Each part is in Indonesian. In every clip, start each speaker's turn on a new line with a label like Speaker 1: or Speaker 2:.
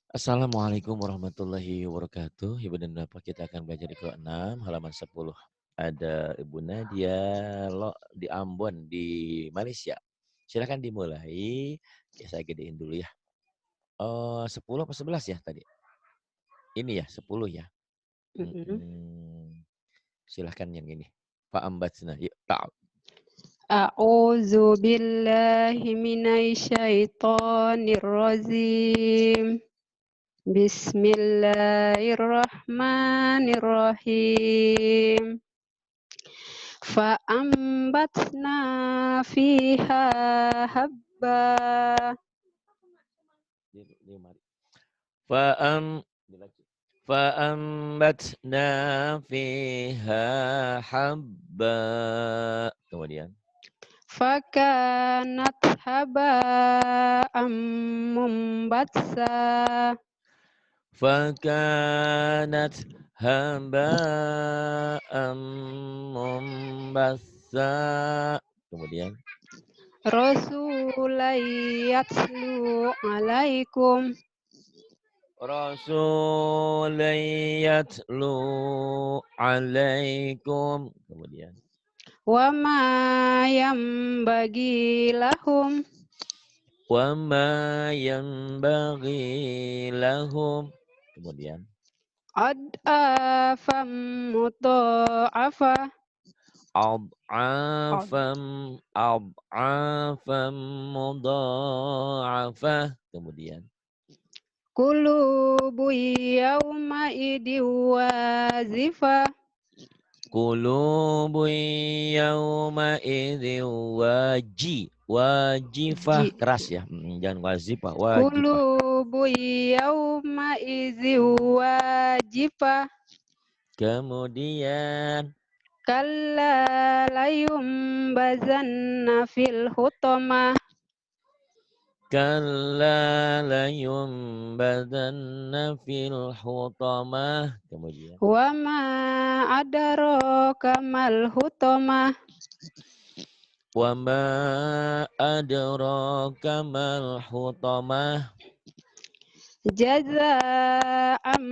Speaker 1: Assalamualaikum warahmatullahi wabarakatuh. Ibu dan Bapak, kita akan belajar di kelas 6, halaman 10. Ada Ibu Nadia di Ambon, di Malaysia. Silakan dimulai. Ya, saya gedein dulu ya. 10 apa 11 ya tadi? Ini ya, 10 ya.
Speaker 2: Mm-mm.
Speaker 1: Silahkan yang ini. Pak Ambatsna. Yuk, tak.
Speaker 2: A'udzu billahi minasyaitonir rajim. Bismillahirrahmanirrahim. Fa'ambatna fiha habba.
Speaker 1: Mari. Fa'am Fa'ambatna fiha habba. Kemudian.
Speaker 2: Fakanat haba'am mumbatsa.
Speaker 1: Fakanat haba'am mumbassa. Kemudian.
Speaker 2: Rasulai yatlu alaikum.
Speaker 1: Rasulun yatlu alaikum. Kemudian.
Speaker 2: Wa ma yambagi lahum.
Speaker 1: Wa ma yanbaghi lahum. Kemudian.
Speaker 2: Ad'afam mudha'afa.
Speaker 1: Ad'afam ad'afam mudha'afah. Kemudian.
Speaker 2: Qulubu yawma idin wazifa.
Speaker 1: Qulubun yawma idzin wajifah,
Speaker 2: Ji.
Speaker 1: keras ya. Jangan wazifah, wajifah.
Speaker 2: Qulubu yawma idin wajifa.
Speaker 1: Kemudian.
Speaker 2: Kalla layum bazanna fil hutama.
Speaker 1: Kalla layumbadanna fil hutamah. Kemudian.
Speaker 2: Wa ma adraka mal hutama.
Speaker 1: Wa ma adraka mal hutamah.
Speaker 2: Jaza'am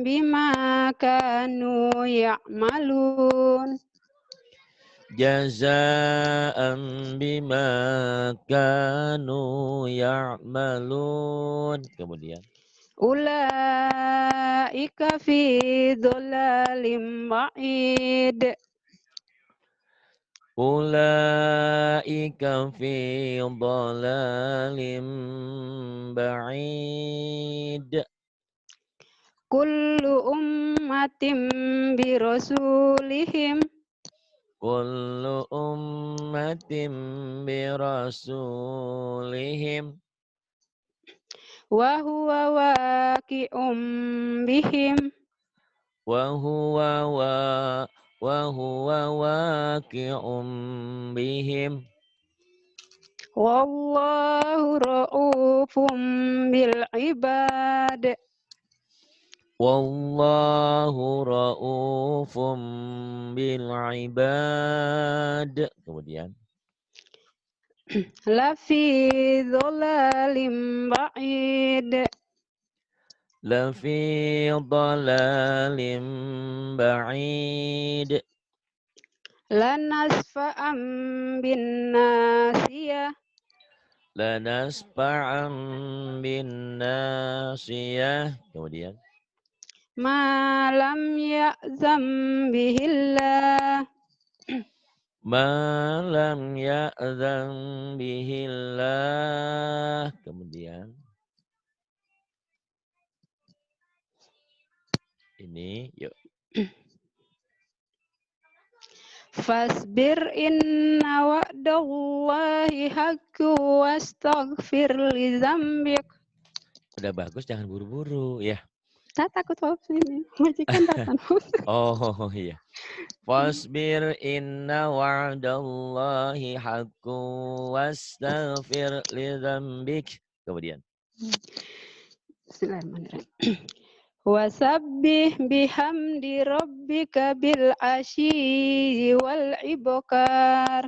Speaker 2: bima kanu ya'malun.
Speaker 1: Jazaan bima kanu ya'malun. Kemudian.
Speaker 2: Ulaika fi dhulalim ba'id.
Speaker 1: Ulaika fi dhalalim ba'id.
Speaker 2: Kullu ummatin bi rasulihim.
Speaker 1: Kullu ummatin bi rasulihim.
Speaker 2: Wa huwa waqi'um bihim.
Speaker 1: Wa huwa waqi'um bihim.
Speaker 2: Wallahu ra'ufum bil ibad.
Speaker 1: Wallahu ra'ufum bil ibad. Kemudian.
Speaker 2: Lafi dhulalim ba'id.
Speaker 1: Lafi dhalalim ba'id.
Speaker 2: Lanasfa'am bin nasiyah.
Speaker 1: Lanasfa'an bin nasiyah. Kemudian.
Speaker 2: Ma lam ya'zam bihillah.
Speaker 1: Ma lam ya'zan bihillah. Kemudian. Ini yuk.
Speaker 2: Fasbir inna wa'dallahi haqqu wastaghfir li dzambik.
Speaker 1: Udah bagus, jangan buru-buru ya.
Speaker 2: Tak takut waktu ini. Majikan datang.
Speaker 1: Oh iya. Fasbir inna wa'dallahi haqqu wastaghfir li dzambik. Kemudian.
Speaker 2: Bismillahirrahmanirrahim. Wasabbih bihamdi rabbika bil asyi wal ibkar.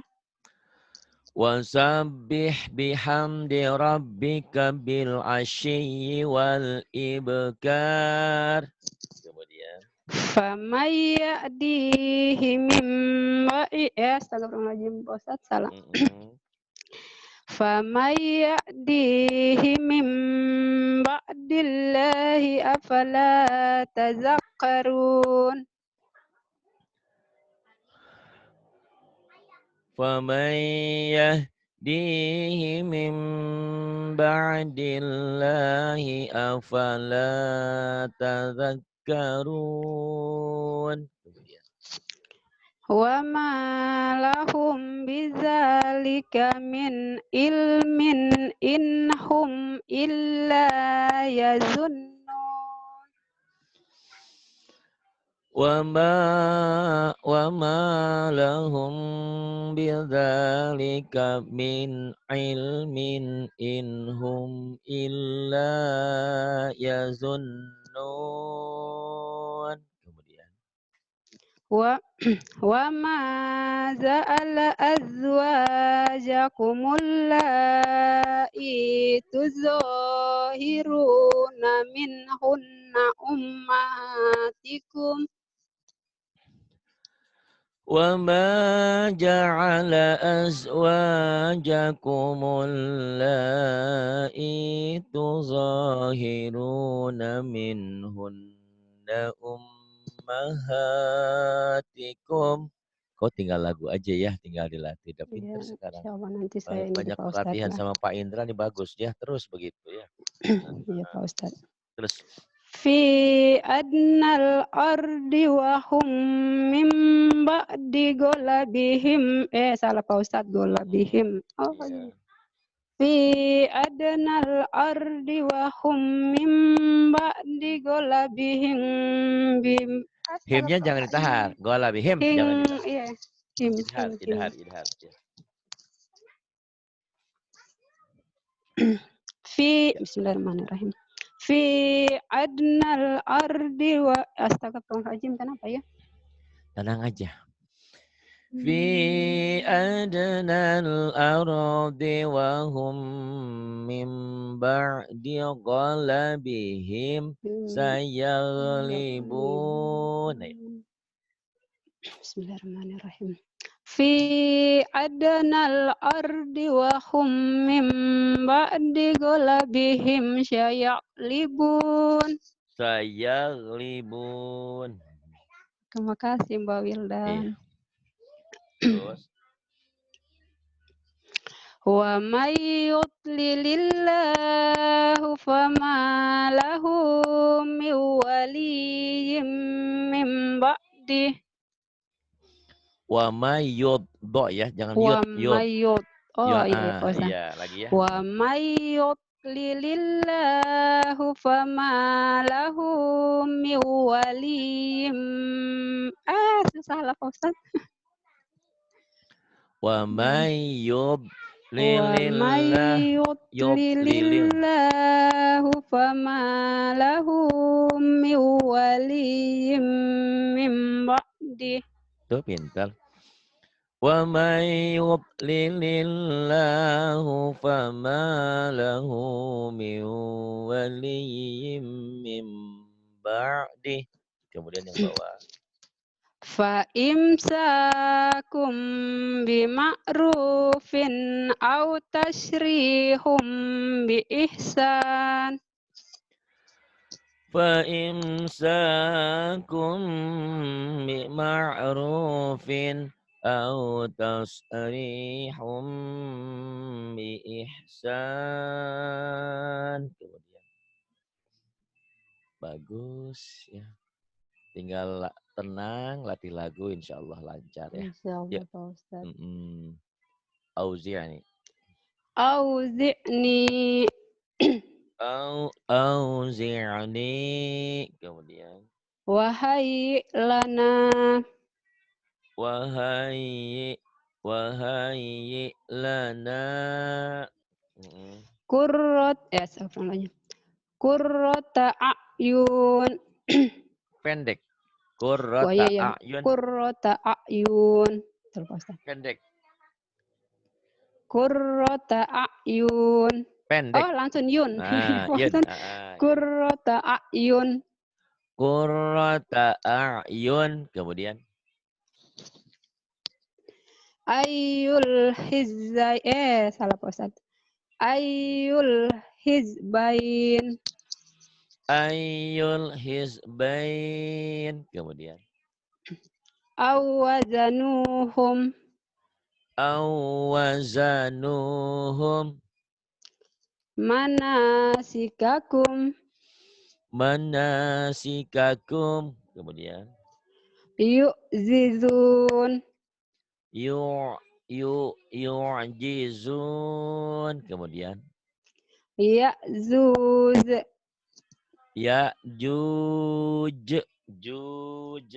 Speaker 1: Wasabbih bihamdi rabbika bil ashyi wal ibkar. Kemudian.
Speaker 2: Faman ya'dihi min astagfirullahaladzim, Pak Ustadz, salah. Faman ya'dihi min ba'dillahi afala tazakkarun.
Speaker 1: Faman yahdihi min ba'dillahi afala tazakkarun. Kemudian.
Speaker 2: Wa ma lahum bidzalika min ilmin inhum illa yazunnun.
Speaker 1: Wa ma lahum bidzalika min ilmin inhum illa yazunnun. Kemudian.
Speaker 2: Wa ma za'ala azwajakumul la'i tuzahiruna minhunna ummatikum.
Speaker 1: Wa ma ja'ala azwajakumul la'i tuzahiruna minhunna ummahatikum. Kau tinggal lagu aja ya, tinggal dilatih. Udah pinter
Speaker 2: Ya,
Speaker 1: sekarang.
Speaker 2: insyaallah nanti saya ini
Speaker 1: Banyak
Speaker 2: Pak Ustadz
Speaker 1: latihan
Speaker 2: lah.
Speaker 1: sama Pak Indra nih bagus ya, terus begitu ya.
Speaker 2: Iya Pak Ustadz.
Speaker 1: Terus.
Speaker 2: Fi adnal ardi wa hum min ba'di golabihim. Salah Pak Ustadz, golabihim. Oh,
Speaker 1: Iya.
Speaker 2: Fi adnal ardi wa hum min ba'di golabihim bim.
Speaker 1: Himnya jangan ditahan. Gola bihim jangan ditahan.
Speaker 2: Iya. Him.
Speaker 1: Idhar. Ya.
Speaker 2: Fi Bismillahirrahmanirrahim. Fi adnal ardi wa astagfirullahaladzim, kenapa ya?
Speaker 1: Tenang aja. Fi adnal ardi wa hum min ba'di ghalabihim sayaghlibun.
Speaker 2: Bismillahirrahmanirrahim. Fi adnal ardi wa hum min ba'di ghalabihim sayaghlibun. Terima kasih Mbak Wildan.
Speaker 1: Terus.
Speaker 2: Wa may yudlilillahu fama lahu min waliyyin min ba'di.
Speaker 1: Wa may yuddo ya, jangan
Speaker 2: Wa
Speaker 1: yud.
Speaker 2: may yud. Oh iya,
Speaker 1: iya, lagi ya.
Speaker 2: Wa may yudlilillahu fama lahu min waliyyin. Susah lah Pak Ustaz.
Speaker 1: Wa may
Speaker 2: yudlilillahu fama lahu min waliyyin min ba'di.
Speaker 1: Tuh pintar. Wa may yudlilillahu fama lahu min waliyyin min ba'di. Kemudian yang bawah.
Speaker 2: Fa imsakum bima'rufin aw tasyrihum bi ihsan.
Speaker 1: Fa imsakum bima'rufin aw tasrihum bi ihsan. Kemudian. Bagus ya. Tinggal tenang, latih lagu, insya Allah lancar ya.
Speaker 2: Insya Allah Pak Ustaz.
Speaker 1: Auzi'ni.
Speaker 2: Auzi'ni.
Speaker 1: Auzi'ni. Kemudian.
Speaker 2: Wahai lana.
Speaker 1: Wahai lana.
Speaker 2: Qurrata a'yun.
Speaker 1: Pendek. Qurrata a'yun.
Speaker 2: Qurrata a'yun.
Speaker 1: Pendek.
Speaker 2: Qurrata a'yun.
Speaker 1: Pendek.
Speaker 2: Oh, langsung yun.
Speaker 1: Yun.
Speaker 2: Qurrata a'yun.
Speaker 1: Qurrata a'yun. Kemudian.
Speaker 2: Salah Pak Ustaz. Ayyul hizbain.
Speaker 1: Ayyul hizbain. Kemudian.
Speaker 2: Awazanuhum.
Speaker 1: Awazanuhum.
Speaker 2: Manasikakum.
Speaker 1: Manasikakum. Kemudian.
Speaker 2: Yu'zizun.
Speaker 1: Yu'jizun. Kemudian.
Speaker 2: Ya'zuz.
Speaker 1: Ya'juj. Juj.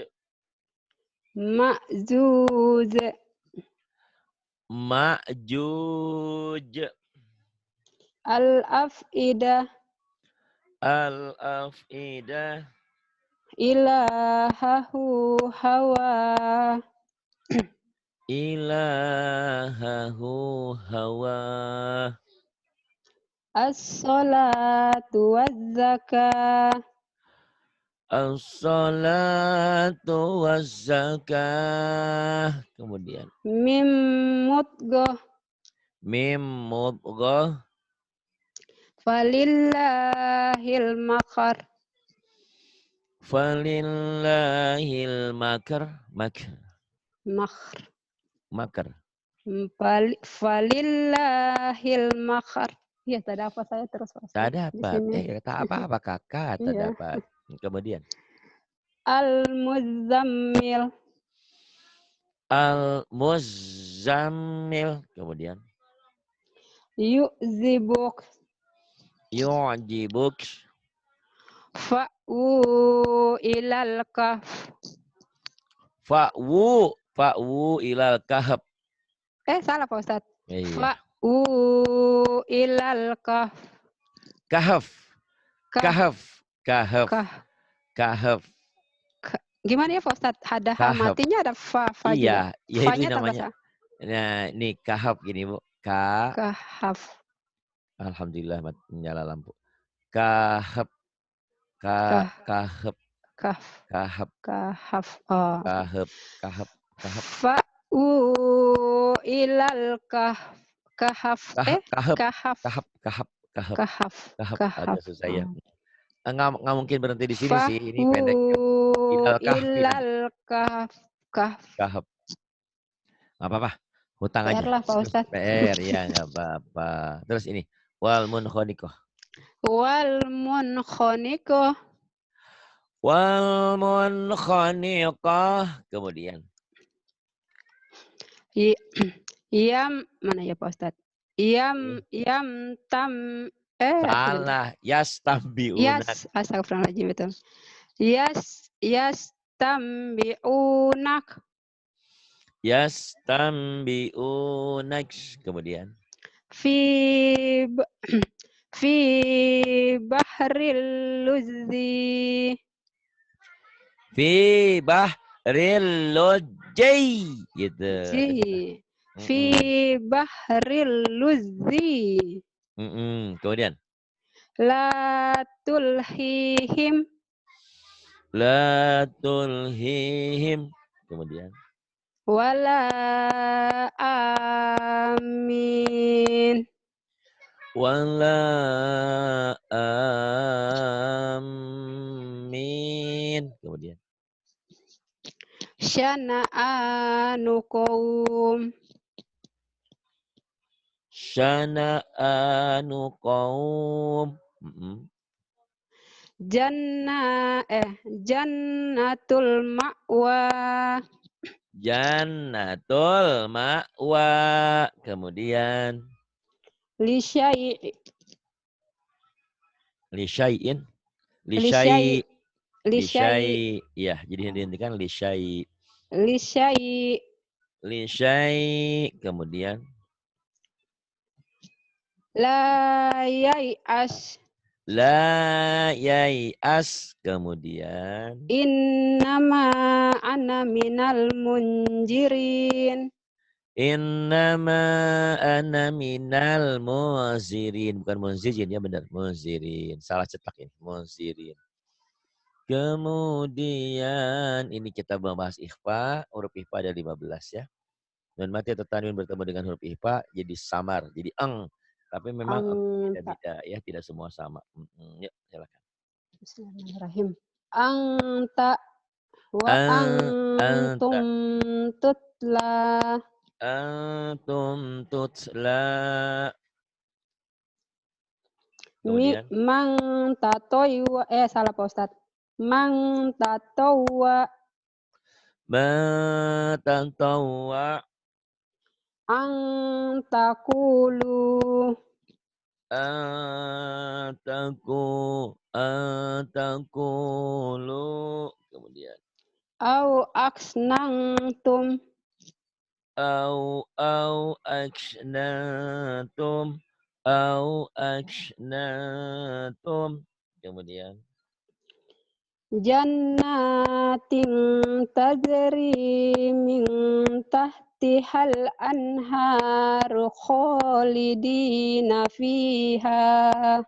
Speaker 2: Ma'zuz.
Speaker 1: Ma'juj.
Speaker 2: Al-af'idah.
Speaker 1: Al-afidah.
Speaker 2: Ilahahu hawa.
Speaker 1: Ilahahu hawa.
Speaker 2: As-salatu waz-zakah.
Speaker 1: As-salatu wazzakah. Kemudian.
Speaker 2: Mim mudghah.
Speaker 1: Mim mudghah.
Speaker 2: Falillahil makar.
Speaker 1: Falillahil makar.
Speaker 2: Makr.
Speaker 1: Makar.
Speaker 2: Falillahil makar. Iya, tak ada apa saya terus Pak Ustaz
Speaker 1: Tak
Speaker 2: di
Speaker 1: dapat.
Speaker 2: sini.
Speaker 1: Tak apa-apa kakak. Tak
Speaker 2: Iya.
Speaker 1: dapat. Kemudian.
Speaker 2: Al-muzammil.
Speaker 1: Al-muzammil. Kemudian.
Speaker 2: Yu'zibuk.
Speaker 1: Yu'jibuk.
Speaker 2: Fa'u ilal kahf.
Speaker 1: Fa'wu ilal kahf.
Speaker 2: Salah Pak Ustaz.
Speaker 1: Iya.
Speaker 2: Fa'u ilal kahf.
Speaker 1: Kahf.
Speaker 2: Gimana ya Pak Ustaz? Ada ha
Speaker 1: Kahf.
Speaker 2: matinya, ada fa juga.
Speaker 1: Iya, ya itu
Speaker 2: Fa-nya
Speaker 1: namanya.
Speaker 2: tambah sa.
Speaker 1: Nah, ini kahf gini, Bu.
Speaker 2: Kahaf.
Speaker 1: Alhamdulillah nyala lampu. Kahf. Kahf.
Speaker 2: Kahf.
Speaker 1: Kahf.
Speaker 2: Kahaf. Oh.
Speaker 1: Kahf.
Speaker 2: Fa'u ilal kahf. Kahaf. Kahaf.
Speaker 1: Agak susah ya. Nggak mungkin berhenti di sini sih. Ini
Speaker 2: Fa'u
Speaker 1: pendek.
Speaker 2: ilal kahf.
Speaker 1: Kahf. Nggak apa-apa. Hutang
Speaker 2: PR
Speaker 1: aja.
Speaker 2: lah Pak Ustaz.
Speaker 1: PR ya nggak apa-apa. Terus ini. Wal munkhoniqah.
Speaker 2: Wal munkhoniqah.
Speaker 1: Wal munkhoniqah. Kemudian.
Speaker 2: Yam mana ya Pak Ustaz? Yam tam
Speaker 1: salah. Yastambiunak.
Speaker 2: Astagfirullahaladzim betul. Yastambiunak.
Speaker 1: Yastambiunak. Kemudian.
Speaker 2: Fi bahril luzzi.
Speaker 1: Fi bahril lujji. Gitu.
Speaker 2: Fi bahril luzzi.
Speaker 1: Kemudian.
Speaker 2: La tulhihim.
Speaker 1: La tulhihim. Kemudian.
Speaker 2: Wala amin.
Speaker 1: Wala amin. Kemudian.
Speaker 2: Syana'anu qaum.
Speaker 1: Syana'anu qaum.
Speaker 2: Jannatul ma'wa.
Speaker 1: Jannatul ma'wa. Kemudian.
Speaker 2: Lisyai'in.
Speaker 1: Ya, jadi dihentikan lisyai. Kemudian.
Speaker 2: La yai'as.
Speaker 1: Kemudian.
Speaker 2: Innama ana minal munjirin.
Speaker 1: Innama ana minal munzirin. Bukan munzirin ya benar. Munzirin. Salah cetak ini. Munzirin. Kemudian ini kita membahas ikhfa. Huruf ikhfa ada 15 ya. Nun mati atau tanwin bertemu dengan huruf ikhfa jadi samar. Jadi eng. Tapi memang
Speaker 2: Anta.
Speaker 1: beda-beda ya. Tidak semua sama. Yuk silakan.
Speaker 2: Bismillahirrahmanirrahim. Anta wa
Speaker 1: Anta.
Speaker 2: antum tutla.
Speaker 1: Antum tutla. Kemudian.
Speaker 2: Mang tatoywa. Salah Pak Ustadz. Mang tatowa.
Speaker 1: Ma tantawwa.
Speaker 2: Ang takulu.
Speaker 1: Antakulu. Kemudian.
Speaker 2: Au aksnangtum.
Speaker 1: Au aksnatum. Au aksnatum. Kemudian.
Speaker 2: Jannatin tajri min tahtihal anharu khalidina fiha.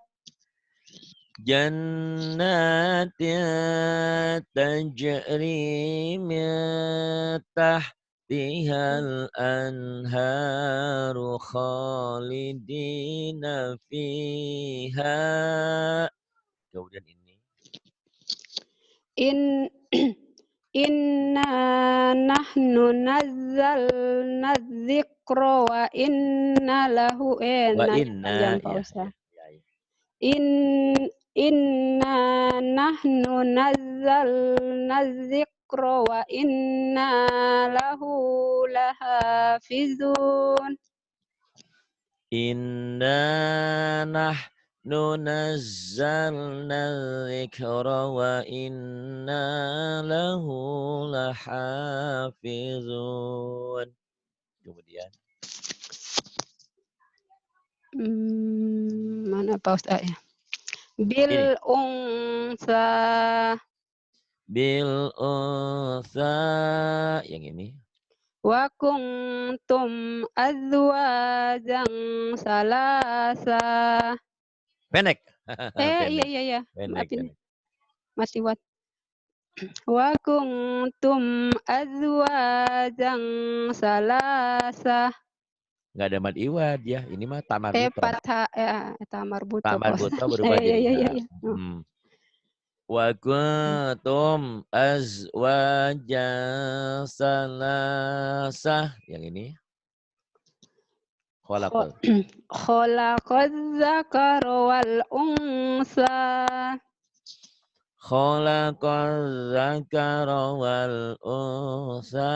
Speaker 1: Jannatin tajri min tahtihal anharu khalidina fiha. Kemudian ini.
Speaker 2: Inna nahnu nazzalna dzikra wa inna lahu
Speaker 1: Wa
Speaker 2: panjang
Speaker 1: inna
Speaker 2: Pak
Speaker 1: ya,
Speaker 2: Ustaz.
Speaker 1: ya.
Speaker 2: Inna nahnu nazzalna dzikra wa inna lahu lahafizun.
Speaker 1: Inna nahnu nazzalna dzikra wa inna lahu lahafizun. Kemudian.
Speaker 2: Mana Pak Ustaz ya? Bil unsa.
Speaker 1: Bil unsa. Yang ini.
Speaker 2: Wa kuntum azwajan salasa.
Speaker 1: Pendek.
Speaker 2: Iya.
Speaker 1: Pendek,
Speaker 2: Maafin.
Speaker 1: pendek.
Speaker 2: Masih buat. Wa kuntum azwajan salasa.
Speaker 1: Enggak ada mad iwad ya. Ini mah tamar buto.
Speaker 2: Tamar buto.
Speaker 1: Tamar buto berubah jadi
Speaker 2: Iya.
Speaker 1: Wa kuntum azwajan salasah. Yang ini.
Speaker 2: Khalaqaz zakara wal unsa.
Speaker 1: Khalaqaz zakara wal unsa.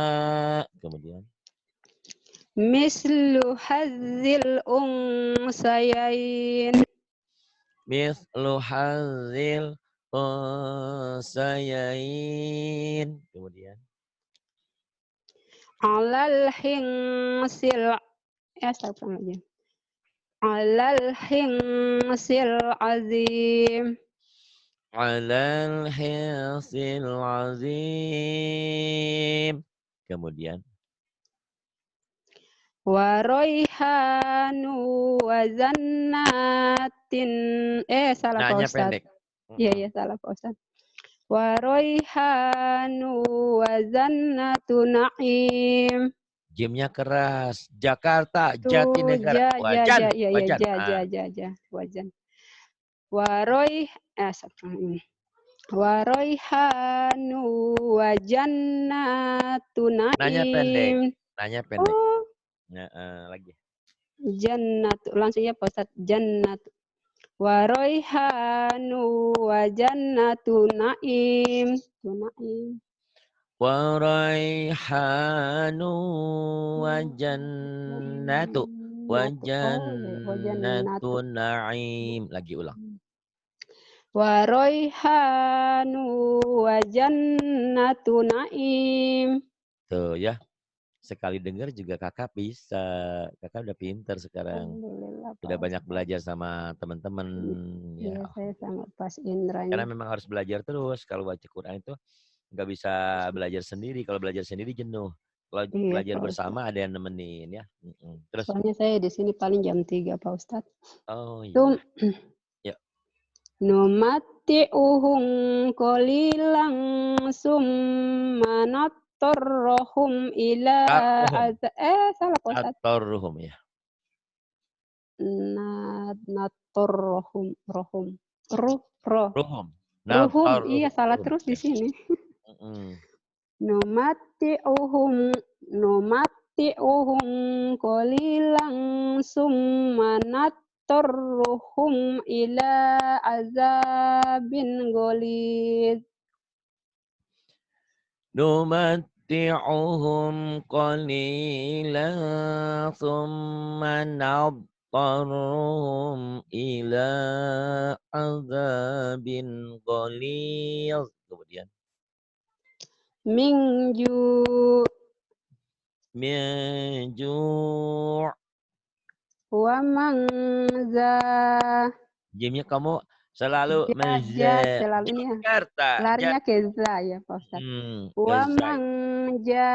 Speaker 1: Kemudian.
Speaker 2: Mislu hazzil unsayain.
Speaker 1: Mislu hazzil unsayain. Kemudian.
Speaker 2: Alal hingsil. Astagfirullahaladzim. Alal hingsil azim.
Speaker 1: Alal hingsil azim. Kemudian.
Speaker 2: Wa roihanu wa zannatin. Salah Pak Ustaz.
Speaker 1: Pendek.
Speaker 2: Iya, salah Pak Ustaz. Wa roihanu wa zannatu na'im.
Speaker 1: Jimnya keras. Jakarta, Jatinegara. Wajan.
Speaker 2: Wajan. Wa roihanu wa jannatu na'im.
Speaker 1: Nanya pendek.
Speaker 2: Oh.
Speaker 1: Lagi.
Speaker 2: Jannatu. Langsung ya Pak Ustaz. Jannatu. Wa roihanu wa jannatu na'im.
Speaker 1: Wa raihanu wa jannatu na'im. Lagi ulang.
Speaker 2: Wa raihanu wa jannatu na'im.
Speaker 1: Tuh ya. Sekali dengar juga kakak bisa. Kakak udah pinter sekarang. Sudah banyak belajar sama teman-teman.
Speaker 2: Iya, saya sama Pas Indra.
Speaker 1: Karena memang harus belajar terus. Kalau baca Quran itu nggak bisa belajar sendiri. Kalau belajar sendiri jenuh.
Speaker 2: Iya,
Speaker 1: belajar
Speaker 2: Pak Ustadz.
Speaker 1: bersama ada yang nemenin ya. Terus?
Speaker 2: Soalnya saya di sini paling jam 3, Pak Ustadz.
Speaker 1: Oh
Speaker 2: Tum
Speaker 1: iya. Ya.
Speaker 2: numati'uhum qalilan summa nattarruhum ila
Speaker 1: Taruhum.
Speaker 2: salah Pak Ustadz.
Speaker 1: Taruhum ya.
Speaker 2: Nattarruhum rohum. Ruh, roh.
Speaker 1: Ruhum.
Speaker 2: Ruhum, iya
Speaker 1: Nataruhum.
Speaker 2: salah
Speaker 1: Ruhum.
Speaker 2: terus di
Speaker 1: Ya.
Speaker 2: sini.
Speaker 1: Mm-mm.
Speaker 2: Numati'uhum numati'uhum qalilan summa nattarruhum ila azabin ghalid.
Speaker 1: Numatti'uhum qalilan thumma nadtarruhum ila azabin ghalidh. Kemudian
Speaker 2: Mingju
Speaker 1: min ju'.
Speaker 2: wa mangza
Speaker 1: Jimnya kamu selalu
Speaker 2: selalu ini ya.
Speaker 1: Jakarta.
Speaker 2: Larinya ke za ya Pak Ustaz. Wa
Speaker 1: Gazai.
Speaker 2: mangja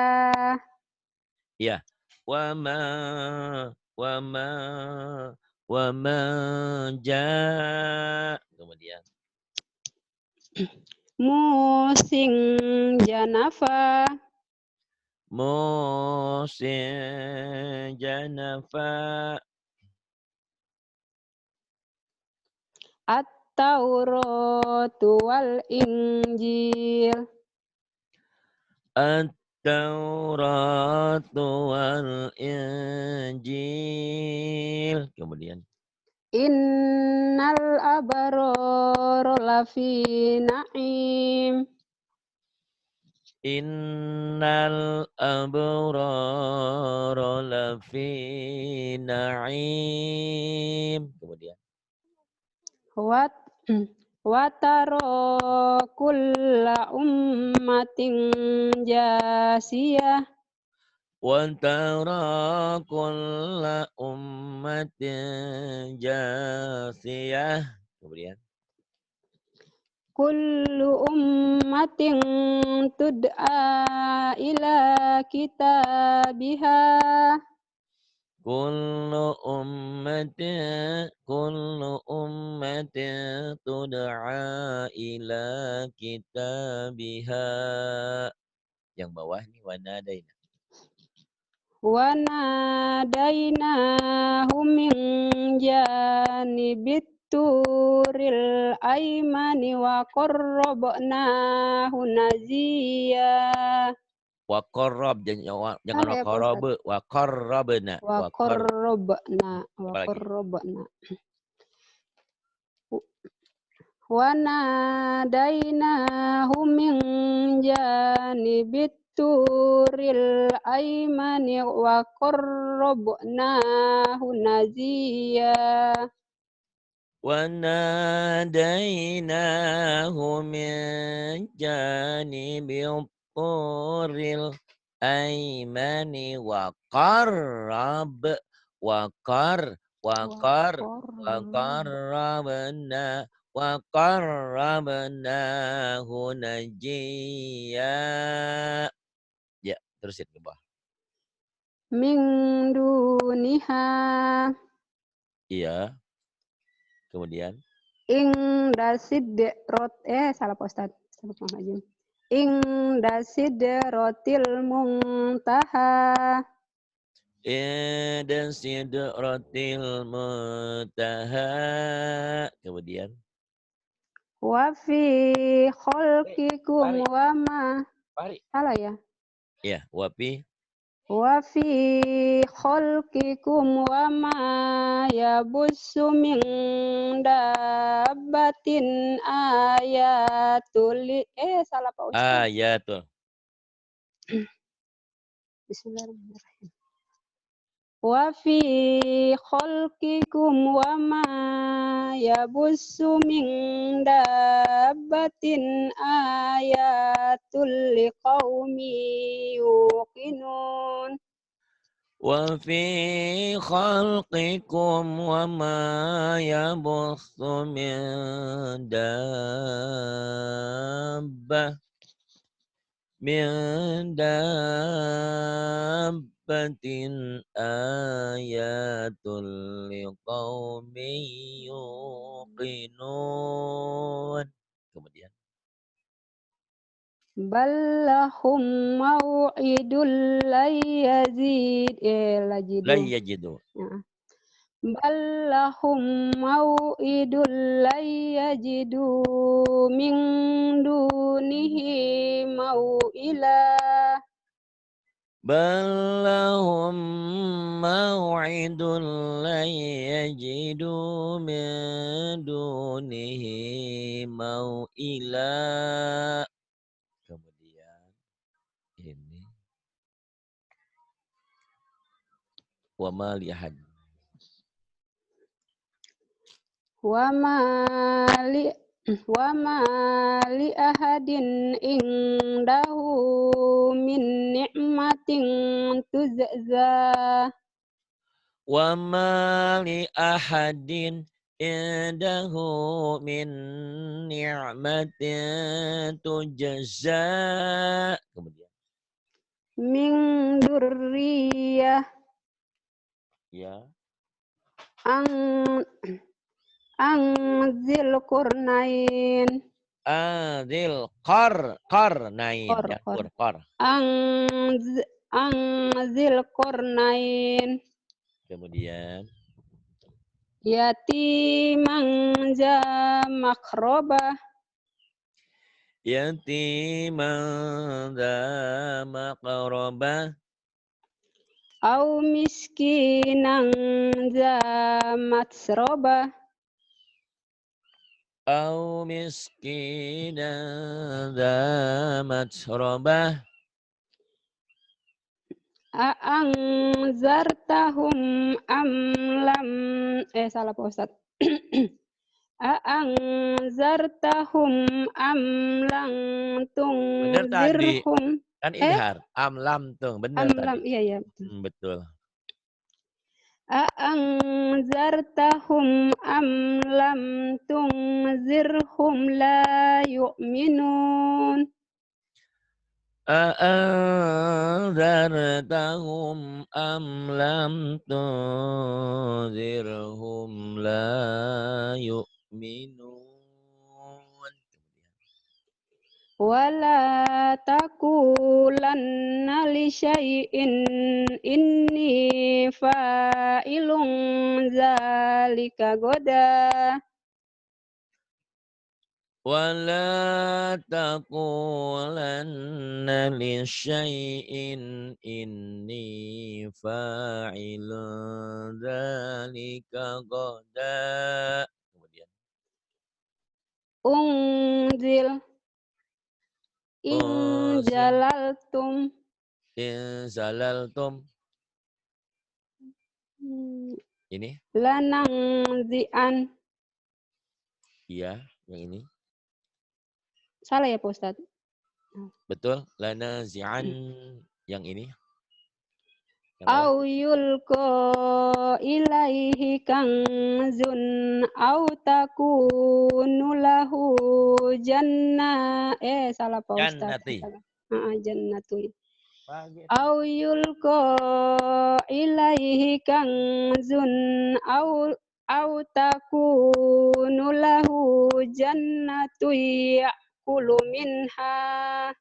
Speaker 1: Ya. Wa ma wa ma ja. Kemudian
Speaker 2: musing janafa
Speaker 1: musin janafa
Speaker 2: at-tauratu wal injil.
Speaker 1: at-Taurat wal Injil. Kemudian
Speaker 2: Innal abarara lafi na'im.
Speaker 1: innal abrara lafi na'im. Kemudian
Speaker 2: Wat wataro kulla ummatin jasiyah.
Speaker 1: wa tara kulla ummatin jasiyah. Kemudian
Speaker 2: Kullu ummatin tud'a ila kitabiha.
Speaker 1: kullu ummatin tud'a ila kitabiha. Yang bawah nih wanadaina.
Speaker 2: Wa nadainahu min janibit turil aimani wa qarrabnahu naziya.
Speaker 1: Wa qarrab jangan
Speaker 2: Salah
Speaker 1: wa
Speaker 2: ya Pak
Speaker 1: qarrab
Speaker 2: Ustadz.
Speaker 1: wa qarrabna
Speaker 2: Wa
Speaker 1: wa qar apa lagi?
Speaker 2: qarrabna. Wa nadainahu min janibit turil aimani wa qarrabnahu naziya.
Speaker 1: Wa nadainahu min janibil turil aimani wa qarrab wa qar wa
Speaker 2: Wa
Speaker 1: qar wa
Speaker 2: qarrab
Speaker 1: qarrabna wa qarrabnahu najiya. Ya, terusin ke bawah.
Speaker 2: min duniha
Speaker 1: Iya. Kemudian
Speaker 2: inda sidrot salah Pak Ustadz. Astagfirullahaladzim. Inda sidratil muntaha
Speaker 1: dan sidratil muntaha. Kemudian
Speaker 2: wa fi khalqikum
Speaker 1: Pari,
Speaker 2: wa ma
Speaker 1: pari.
Speaker 2: salah ya.
Speaker 1: Ya, wapi.
Speaker 2: Wa fi khalqikum wa ma yabussu min dabbatin ayatul salah Pak Ustadz.
Speaker 1: Ayatul.
Speaker 2: Bismillahirrahmanirrahim. Wa fi khalqikum wa ma yabussu min dabbatin ayatul liqaumi yuqinun.
Speaker 1: Wa fi khalqikum wa ma yabuthu min dabbah min dabbatin ayatul liqaumin yuqinun. Kemudian
Speaker 2: Ballahum mau'idul
Speaker 1: la
Speaker 2: lajidu.
Speaker 1: yajidu.
Speaker 2: Ya. Ballahum mau'idul layajidu min dunihi mau'ila.
Speaker 1: Ballahum maw'idun lan yajidu min dunihi mau'ila. Kemudian ini wa ma li ahad.
Speaker 2: Wa ma li ahadin indahu min ni'matin tuzza.
Speaker 1: Wa ma li ahadin indahu min ni'matin tujza. Kemudian
Speaker 2: Min durriyah
Speaker 1: ya
Speaker 2: ang zil kurnain.
Speaker 1: qarnain
Speaker 2: Kor
Speaker 1: ya
Speaker 2: kor.
Speaker 1: qar.
Speaker 2: Ang zil kurnain.
Speaker 1: Kemudian
Speaker 2: Yatiman za makrobah.
Speaker 1: yatiman dza maqrabah
Speaker 2: Au miskinan za matsrobah.
Speaker 1: au miskinan dza matrabah.
Speaker 2: Aang zartahum am lam. Salah Pak Ustadz. Aang zartahum am lang
Speaker 1: Benar tadi,
Speaker 2: tungzirhum.
Speaker 1: kan idhar. Am lam tung, benar
Speaker 2: Am lam,
Speaker 1: tadi.
Speaker 2: iya ya.
Speaker 1: Betul.
Speaker 2: Aang zartahum am lam tungzirhum la yu'minun.
Speaker 1: A'anzartahum am lam tunzirhum la yu'minun.
Speaker 2: Wala taqulanna li syai'in inni fa'ilun zalika goda.
Speaker 1: Wala taqulanna li syai'in inni fa'ilun dzalika ghadan. Kemudian
Speaker 2: Unzil in
Speaker 1: uzil
Speaker 2: jalaltum
Speaker 1: in zalaltum. Ini
Speaker 2: lanangzi'an.
Speaker 1: iya, yang ini.
Speaker 2: Salah ya Pak Ustadz?
Speaker 1: Betul, lana zi'an yang ini. Yang bawah.
Speaker 2: Au yulko ilaihi kanzun au takunu lahu jannah. Salah Pak Ustadz.
Speaker 1: Jannati.
Speaker 2: Salah. Jannatu.
Speaker 1: Pagi.
Speaker 2: Au yulko ilaihi kanzun au takunu lahu jannatu ya'kulu minha.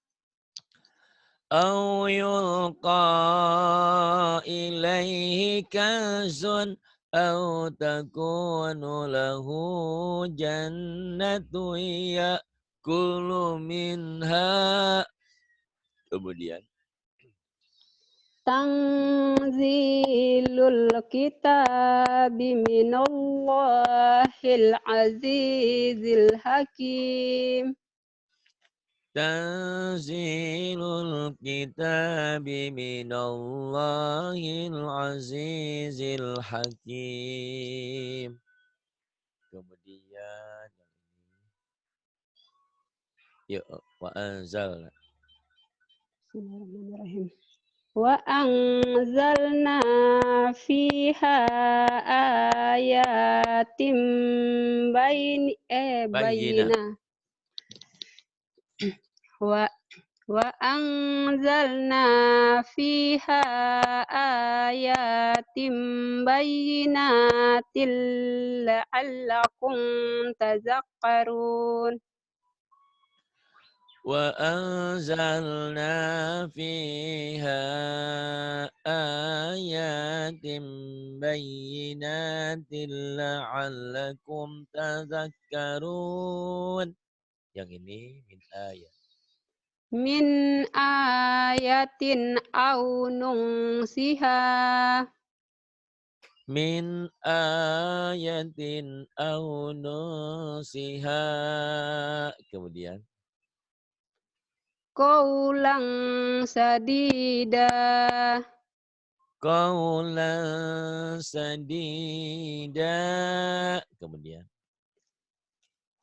Speaker 1: Au yulqa ilaihi kanzun au takunu lahu jannatu ya'kulu minha. Kemudian
Speaker 2: Tanzilul kitabi minallahil azizil hakim.
Speaker 1: Tanzilul kitabi minallahil azizil hakim. Kemudian ya wa anzalna.
Speaker 2: Bismillahirrahmanirrahim. Wa anzalna fiha ayatim
Speaker 1: Bayyina.
Speaker 2: bayina. Wa Wa anzalna fiha ayatim bayyinatin la'allakum tazakkarun.
Speaker 1: Wa anzalna fiha ayatin bayyinatin la'allakum tazakkarun. Yang ini min ayat.
Speaker 2: Min ayatin au nungsiha.
Speaker 1: Min ayatin au nusiha. Kemudian
Speaker 2: Qaulan sadida.
Speaker 1: qaulan sadida. Kemudian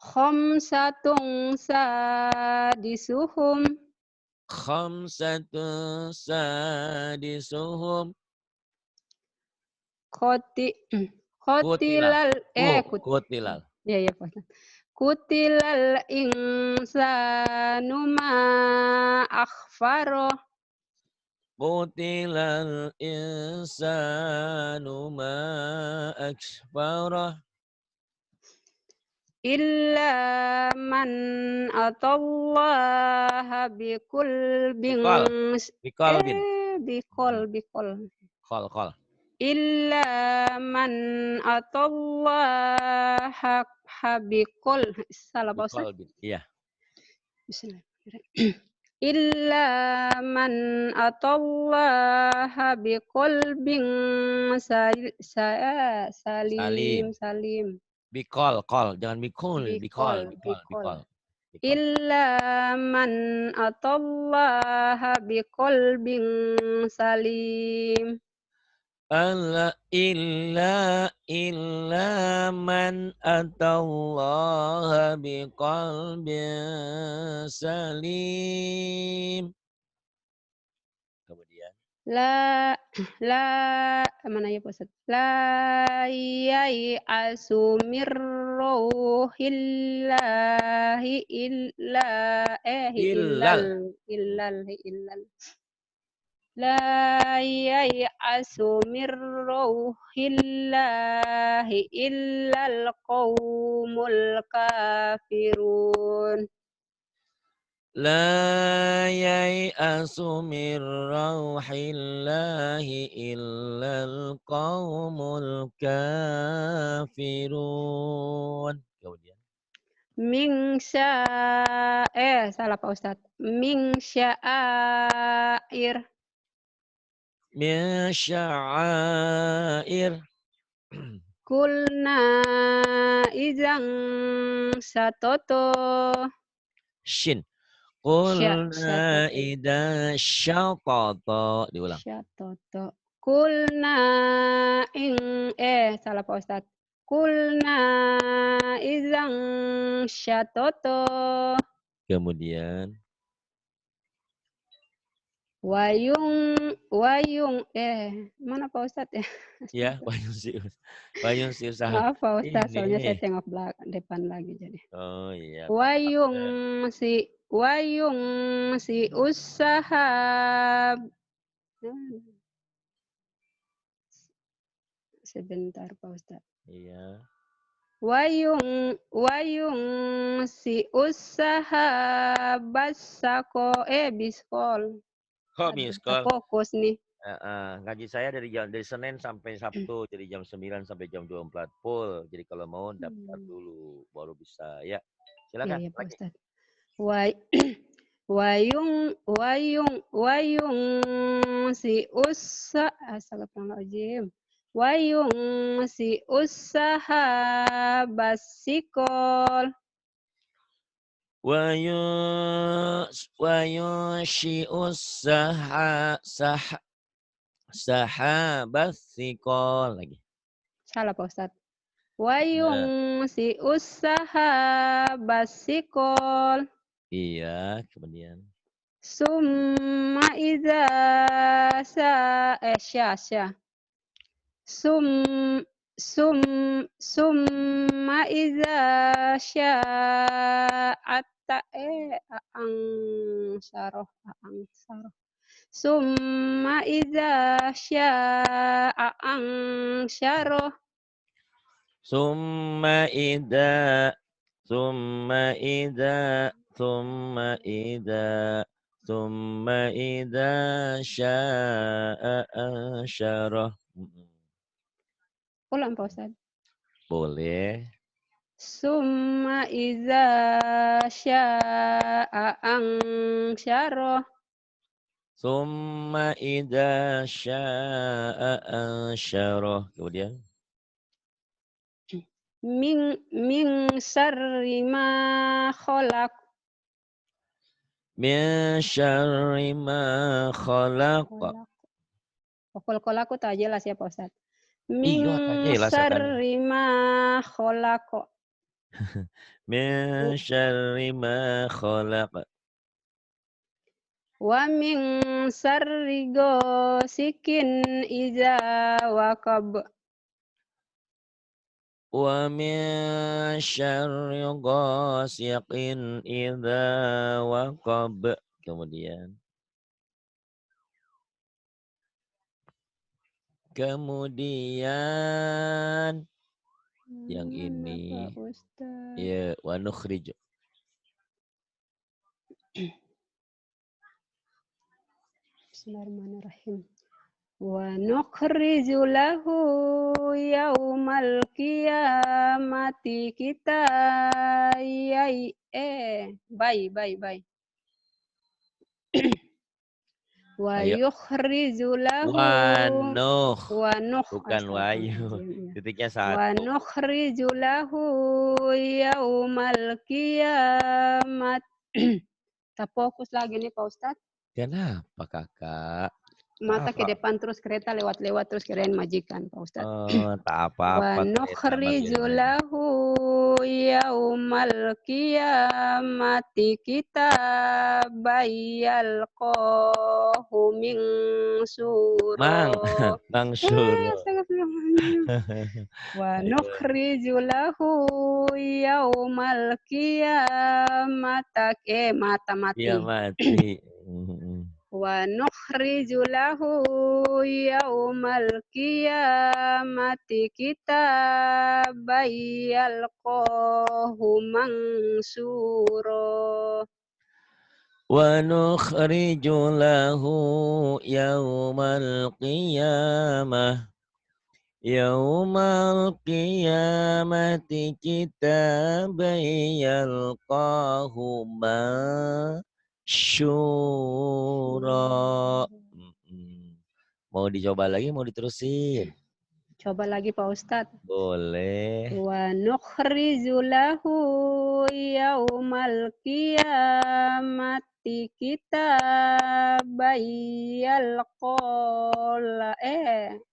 Speaker 2: Khamsatun sadisuhum.
Speaker 1: khamsatun sadisuhum.
Speaker 2: Koti
Speaker 1: Kutilal.
Speaker 2: kotilal
Speaker 1: Kutilal.
Speaker 2: ya ya Pak. Kutilal insanu ma akhfaro.
Speaker 1: Kutilal insanu ma akfarah.
Speaker 2: Illa man atallaha biqulbin
Speaker 1: Bikol. Bikolbin.
Speaker 2: bikol.
Speaker 1: Kol.
Speaker 2: Illa man atallaha biqul. Salah Pak Ustaz.
Speaker 1: Bikolbin. Iya.
Speaker 2: Bismillahirrahmanirrahim. Illa man atallaha biqulbin
Speaker 1: Salim.
Speaker 2: salim.
Speaker 1: Bikol. Jangan bikul.
Speaker 2: Bikol.
Speaker 1: Bikol.
Speaker 2: Illa man atallaha biqulbin salim.
Speaker 1: Illa man atallaha biqalbin salim. Kemudian
Speaker 2: La mana ya Pak Ustaz? La yai'asu mirrohillahi illal. La yai'asu mirrohillahi illal qaumul kafirun.
Speaker 1: la yai'asu min rauhillahi illal qaumul kafirun. Kemudian
Speaker 2: Salah Pak Ustadz. Min sya'air.
Speaker 1: min sya'air.
Speaker 2: Kulna izang satoto.
Speaker 1: Shin. Qulna idza syatata. Diulang.
Speaker 2: Syatoto. Kulna salah Pak Ustadz. Kulna izang syatoto.
Speaker 1: Kemudian
Speaker 2: Wayung mana Pak Ustadz ya?
Speaker 1: ya, Payung si usaha.
Speaker 2: Maaf Pak Ustadz, soalnya saya
Speaker 1: Ini.
Speaker 2: tengok depan lagi jadi.
Speaker 1: Oh iya.
Speaker 2: Wayung si usaha. Sebentar Pak Ustadz.
Speaker 1: Iya.
Speaker 2: Wayung si usaha basako biskol.
Speaker 1: Miskol.
Speaker 2: Fokus nih.
Speaker 1: Ngaji saya dari Senin sampai Sabtu, jadi jam 9 sampai jam 24 full. Jadi kalau mau daftar dulu baru bisa ya. Silakan.
Speaker 2: Ya, Pak Ustadz. Wayung si astagfirullahaladzim. Wayung si usaha basikol.
Speaker 1: Wayun syi'us sahabat sikol lagi.
Speaker 2: Salah Pak Ustadz. Wayung si usaha basikol.
Speaker 1: Iya, kemudian.
Speaker 2: Summa iza summa iza sya'at a'angsaroh. Summa idza sya'a ansyarah.
Speaker 1: Summa idza summa idza summa idza summa idza sya'a ansyarah.
Speaker 2: Ulang Pak Ustaz.
Speaker 1: Boleh.
Speaker 2: Summa idza sya'a ansyarah.
Speaker 1: Summa idza sya'a ansyarah. Kemudian
Speaker 2: Min syarri ma khalaq.
Speaker 1: min syarri ma khalaq.
Speaker 2: Khalaq tak jelas ya Pak Ustaz. Min
Speaker 1: Iya, tak jelas katanya.
Speaker 2: syarri ma khalaq.
Speaker 1: Min syarri ma khalaq.
Speaker 2: Wa min syarri ghasikin idza waqab.
Speaker 1: Wa min syarri ghasiqin idza waqab. Kemudian yang ini
Speaker 2: Pak Ustaz?
Speaker 1: ya wa nukhrij.
Speaker 2: Bismillahirrahmanirrahim. Wa nukhriju lahu yaumal qiyamati Bye. Wa
Speaker 1: Ayo.
Speaker 2: yukhriju lahu
Speaker 1: Wa nuh. Bukan wayu.
Speaker 2: astagfirullahaladzim.
Speaker 1: Titiknya
Speaker 2: Wa
Speaker 1: satu.
Speaker 2: nukhriju lahu yaumal qiyamat. Tak fokus lagi nih Pak Ustadz.
Speaker 1: Kenapa kakak?
Speaker 2: Mata ke
Speaker 1: Apa?
Speaker 2: depan terus kereta lewat-lewat terus kirain majikan Pak Ustadz.
Speaker 1: Oh, tak
Speaker 2: Wa
Speaker 1: apa-apa kereta
Speaker 2: nukhriju
Speaker 1: bagian.
Speaker 2: lahu yaumal qiyamati kitaban yalqahu mansyura.
Speaker 1: Bang Suro.
Speaker 2: Wa
Speaker 1: Ayo.
Speaker 2: nukhriju lahu yaumal qiyamata mata
Speaker 1: Iya
Speaker 2: mati.
Speaker 1: mati.
Speaker 2: Wa nukhriju lahu yaumal qiyamati kitaban yalqahu mansyura.
Speaker 1: Wa nukhriju lahu yaumal qiyamati kitaban yalqahu mansyura. Mau dicoba lagi, mau diterusin?
Speaker 2: Coba lagi Pak Ustadz.
Speaker 1: Boleh.
Speaker 2: Wa nukhriju lahu yaumal qiyamati kitaban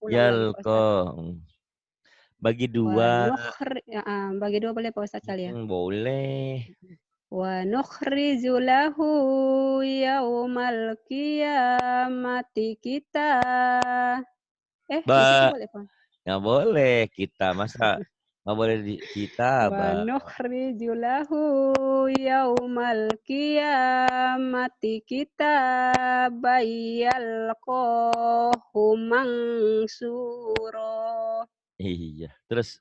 Speaker 1: Yalqa. Bagi dua.
Speaker 2: Bagi dua boleh Pak Ustadz kali ya?
Speaker 1: Boleh.
Speaker 2: Wa nukhriju lahu yaumal qiyamati itu boleh Pak?
Speaker 1: Nggak boleh kita, masa nggak boleh kita,
Speaker 2: Wa nukhriju lahu yaumal qiyamati kitaban yalqahu mansyura.
Speaker 1: Iya, terus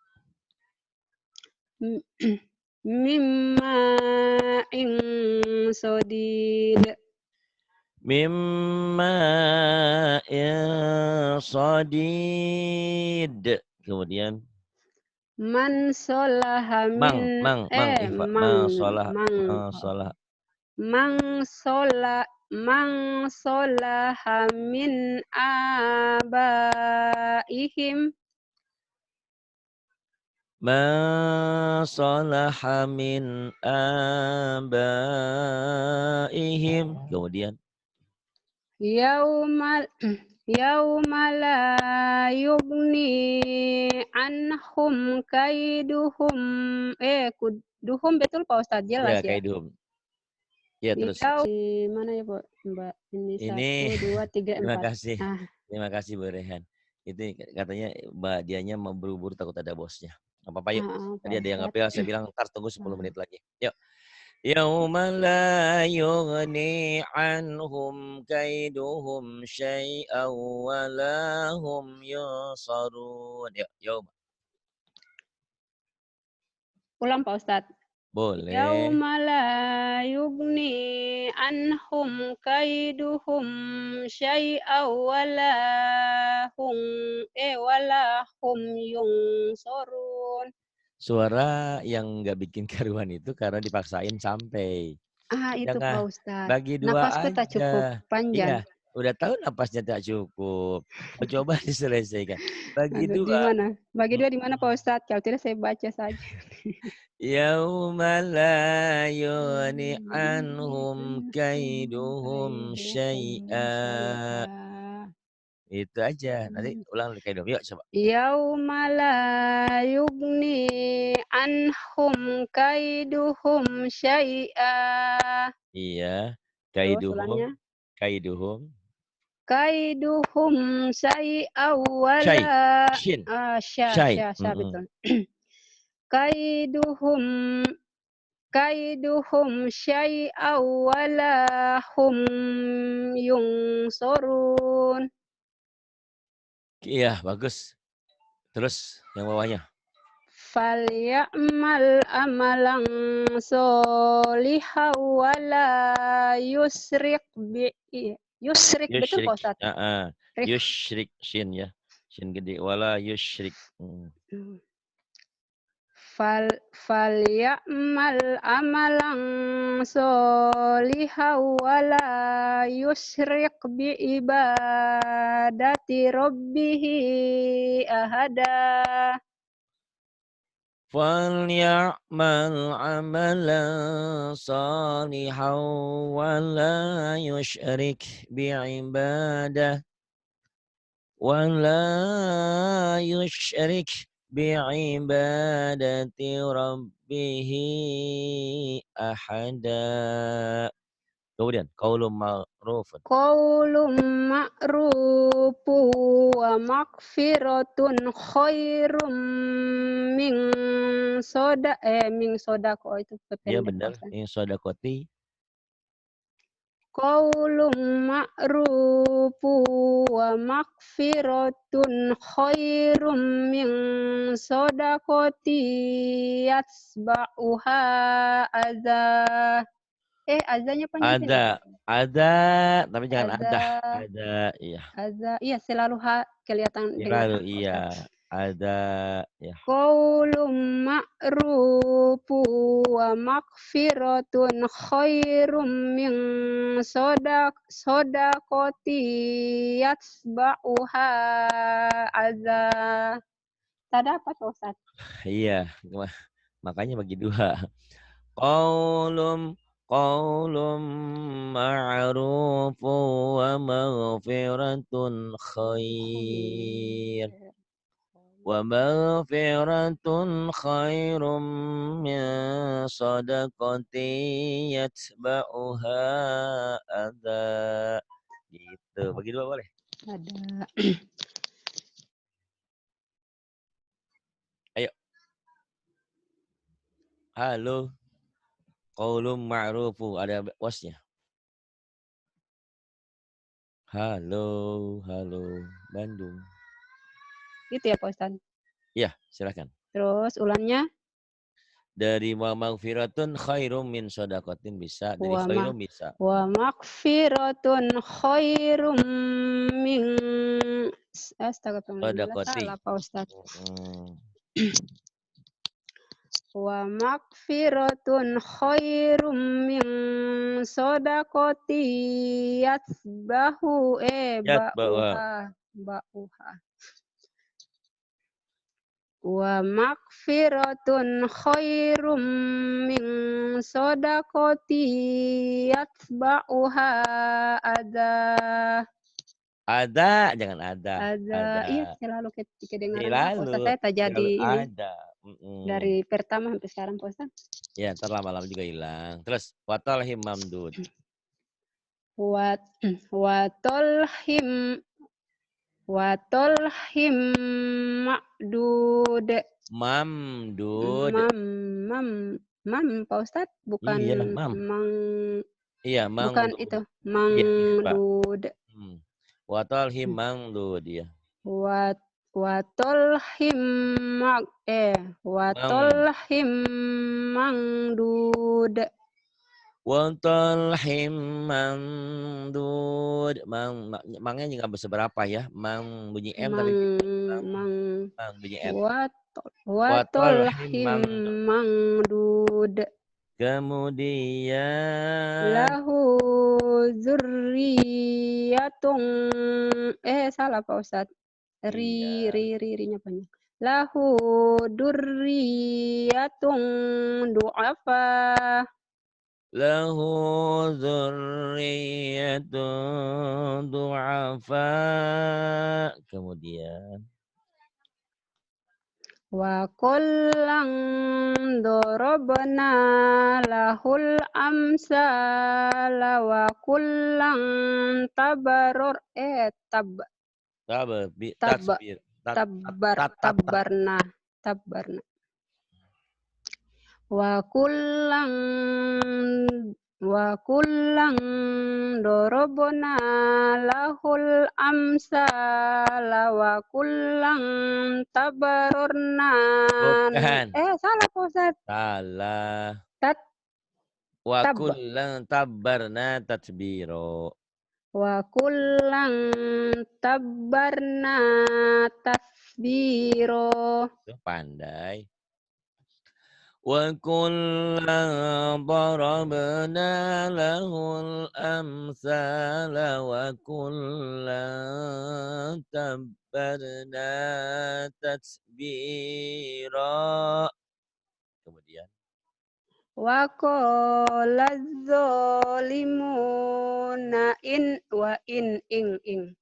Speaker 2: Mimma sodid.
Speaker 1: Mimma sadid. Kemudian
Speaker 2: Man solaha min
Speaker 1: mang
Speaker 2: solaha min abaihim.
Speaker 1: Man salaha min abaihim. Kemudian
Speaker 2: Yauma la yugni anhum kaiduhum. Duhum betul Pak Ustadz, jelas ya?
Speaker 1: kaiduhum. Ya, terus.
Speaker 2: Mana ya Mbak?
Speaker 1: Ini
Speaker 2: 1, 2, 3, 4.
Speaker 1: Terima kasih Bu Rehan. Itu katanya Mbak Dianya mau buru-buru takut ada bosnya. Apa-apa yuk. Tadi ada yang ngapel, saya bilang ntar tunggu 10 menit lagi. Yuk. Yauma la yughni anhum kaiduhum syai'aw wa la hum yunsarun. Ya, yauma.
Speaker 2: Ulang Pak Ustadz.
Speaker 1: Boleh.
Speaker 2: Yauma la yughni anhum kaiduhum syai'aw wala hum yunsorun.
Speaker 1: Suara yang nggak bikin karuan itu karena dipaksain sampai.
Speaker 2: Itu Pak
Speaker 1: Jangan
Speaker 2: Ustadz.
Speaker 1: bagi 2
Speaker 2: Napasku tak cukup
Speaker 1: aja.
Speaker 2: panjang.
Speaker 1: Iya, udah tahu napasnya tak cukup. Kau coba diselesaikan. Bagi
Speaker 2: Aduh, di
Speaker 1: 2.
Speaker 2: mana? Bagi 2 di mana Pak
Speaker 1: Mhm.
Speaker 2: Ustadz? Kalau tidak saya baca saja.
Speaker 1: Yauma la yughni
Speaker 2: Yughni
Speaker 1: anhum
Speaker 2: anhum
Speaker 1: kaiduhum
Speaker 2: kaiduhum
Speaker 1: syai'a.
Speaker 2: syai'a.
Speaker 1: Itu aja. Nanti ulang kaidum. Yuk coba.
Speaker 2: Yauma la yughni anhum kaiduhum syai'a.
Speaker 1: Iya.
Speaker 2: Terus
Speaker 1: Kaiduhum.
Speaker 2: ulannya.
Speaker 1: Kaiduhum.
Speaker 2: Kaiduhum syai'a
Speaker 1: Syai.
Speaker 2: wala
Speaker 1: Shin. Syai.
Speaker 2: sya
Speaker 1: Mhm.
Speaker 2: betul. Kaiduhum kaiduhum syai'a wala hum yunsorun.
Speaker 1: Iya, bagus. Terus yang bawahnya.
Speaker 2: Falyamal amalan sholihan wala yusrik betul Pak
Speaker 1: Yusyrik.
Speaker 2: Ustadz?
Speaker 1: Heeh.
Speaker 2: Rik.
Speaker 1: Yusyrik. Shin ya. Shin gede. Wala yusyrik.
Speaker 2: Falyamal amalan sholihan wala yusrik bi ibadati rabbihi ahada.
Speaker 1: فليعمل عملا صالحا ولا يشرك بعبادة ربه أحدا. Kemudian qaulun ma'rufun.
Speaker 2: Qaulun ma'rufu wa maghfiratun khairum min min sodaqah itu
Speaker 1: Ya
Speaker 2: pendek Pak
Speaker 1: benar,
Speaker 2: Ustaz.
Speaker 1: in shadaqati.
Speaker 2: Qaulun ma'rufu wa maghfiratun khairum min sodaqati yatba'uha adza. Azanya panjang tidak Pak?
Speaker 1: Ada, tapi jangan
Speaker 2: Adza.
Speaker 1: ada. Ada, iya.
Speaker 2: Iya selalu kelihatan dengan
Speaker 1: Lalu
Speaker 2: Pak Ustaz.
Speaker 1: iya, ada ya.
Speaker 2: Qaulun ma'rufu wa maghfiratun khairum min sodaqati yatba'uha adza. Tak dapat Pak Ustaz.
Speaker 1: Iya, makanya bagi 2. Qaulun qaulun ma'rufun wa maghfiratun khair. Wa maghfiratun khairum min shadaqatin yatba'uha adza. Gitu, bagi 2 boleh?
Speaker 2: Ada.
Speaker 1: Ayo. Halo. Qaulun ma'rufu, ada wasnya. Halo, Bandung.
Speaker 2: Itu ya Pak Ustaz.
Speaker 1: Iya, silakan.
Speaker 2: Terus ulangnya.
Speaker 1: Dari wa maghfiratun khairum min shadaqatin bisa, dari khairum bisa.
Speaker 2: Wa maghfiratun khairum min astagfirullah
Speaker 1: Shadaqati.
Speaker 2: salah Pak Ustaz. Wa maghfiratun khairum min sodaqati yatbahu
Speaker 1: Bahwa
Speaker 2: ba'uha. Wa maghfiratun khairum min sodaqati yatba'uha
Speaker 1: ada, jangan ada.
Speaker 2: iya selalu kedengaran Ustaz
Speaker 1: Lalu
Speaker 2: saya tak jadi ini
Speaker 1: ada.
Speaker 2: dari pertama sampai sekarang Pak Ustaz.
Speaker 1: Ya, ntar lama-lama juga hilang. Terus watalhim mamdud.
Speaker 2: Watolhim ma'dud
Speaker 1: Mamdud.
Speaker 2: Mam, Pak Ustadz, bukan
Speaker 1: Iya, mam. Iya,
Speaker 2: bukan
Speaker 1: mangdud.
Speaker 2: itu,
Speaker 1: Iya, Pak.
Speaker 2: mangdud.
Speaker 1: Wa talhim mangdud ya.
Speaker 2: Wat watolhim
Speaker 1: Mang
Speaker 2: watolhim mangdud.
Speaker 1: wa talhim mangdud. Mangnya juga seberapa ya? Mang bunyi M tapi
Speaker 2: Mang
Speaker 1: mang,
Speaker 2: mang
Speaker 1: mang bunyi M. Wa talhim
Speaker 2: watolhim
Speaker 1: mangdud.
Speaker 2: mangdud.
Speaker 1: Kemudian
Speaker 2: Lahu zurriyatun salah Pak Ustadz.
Speaker 1: iya.
Speaker 2: Rinya banyak. Lahu durriyatun du'afa.
Speaker 1: Lahu dzurriyyatun du'afa. Kemudian
Speaker 2: Wa kullang dorobna lahul amsala wa kullang tabaror
Speaker 1: tab
Speaker 2: tab
Speaker 1: tasbir tat
Speaker 2: tabar
Speaker 1: tat tat tat.
Speaker 2: tabarna wa kullang dorobna lahul amsala wa kullang tabarorna
Speaker 1: Bukan.
Speaker 2: salah Pak Ustadz.
Speaker 1: Salah.
Speaker 2: tat
Speaker 1: Wa
Speaker 2: tab
Speaker 1: kullan tabbarna tatbiro.
Speaker 2: wa kullang tabarna tasbiro.
Speaker 1: Pandai. Wa kullan darabna lahul amsala wa kullan tabbarna tatbira. Kemudian
Speaker 2: Wa qala zalimuna in wa in ing.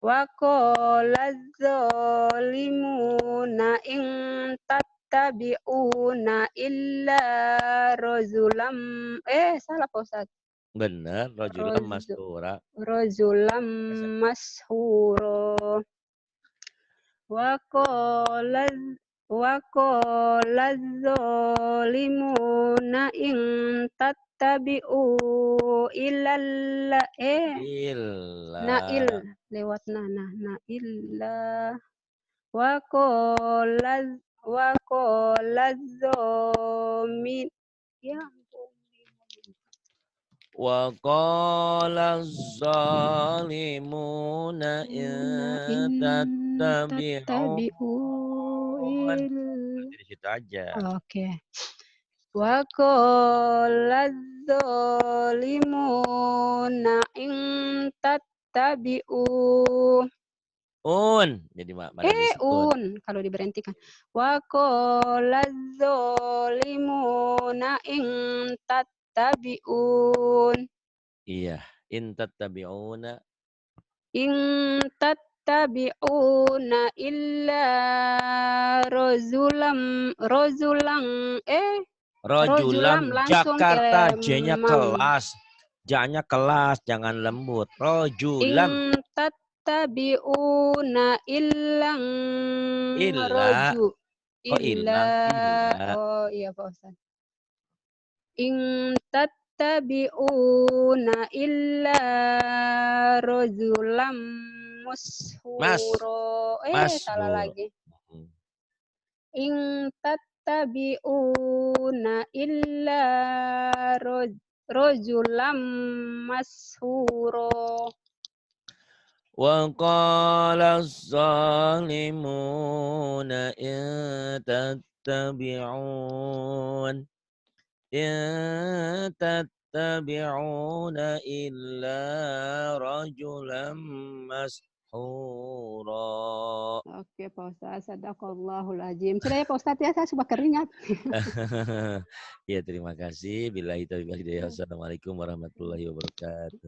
Speaker 2: Wa qala zalimuna in tattabi'una illa rajulam salah Pak Ustadz.
Speaker 1: benar rajulan mastura.
Speaker 2: Rajulam mashhuro. Wa qala zalimuna in tattabi'u nail
Speaker 1: Illa
Speaker 2: lewat illa wa qala zomin ya ampun.
Speaker 1: wa qala zalimuna in tattabi'un.
Speaker 2: tattabi'u
Speaker 1: Berhenti di situ aja.
Speaker 2: Oke. Wa qala zalimuna in tattabi'u
Speaker 1: Jadi pada disebut.
Speaker 2: kalau diberhentikan. Wa qala zalimuna in tattabi'un
Speaker 1: Iya, in tattabi'una
Speaker 2: in tattabi'una illa rajulam
Speaker 1: rajulam
Speaker 2: langsung ke
Speaker 1: Jakarta J-nya
Speaker 2: mam.
Speaker 1: kelas. J-nya kelas, jangan lembut. Rajulam.
Speaker 2: In tattabi'una illang
Speaker 1: Illa.
Speaker 2: roju.
Speaker 1: Kok ilang? Illa.
Speaker 2: Oh iya Pak Ustaz. In tattabi'una illa rajulam mushuro. Salah lagi. In tattabi'una illa rajulam mashuro.
Speaker 1: Wa qala zalimuna in tattabi'una illa rajulam mashura.
Speaker 2: Oke Pak Ustaz, sadaqallahul azim. Sudah ya Pak Ustaz ya, saya sudah keringat.
Speaker 1: Ya terima kasih. Billahi taufiq wal hidayah. Assalamualaikum warahmatullahi wabarakatuh.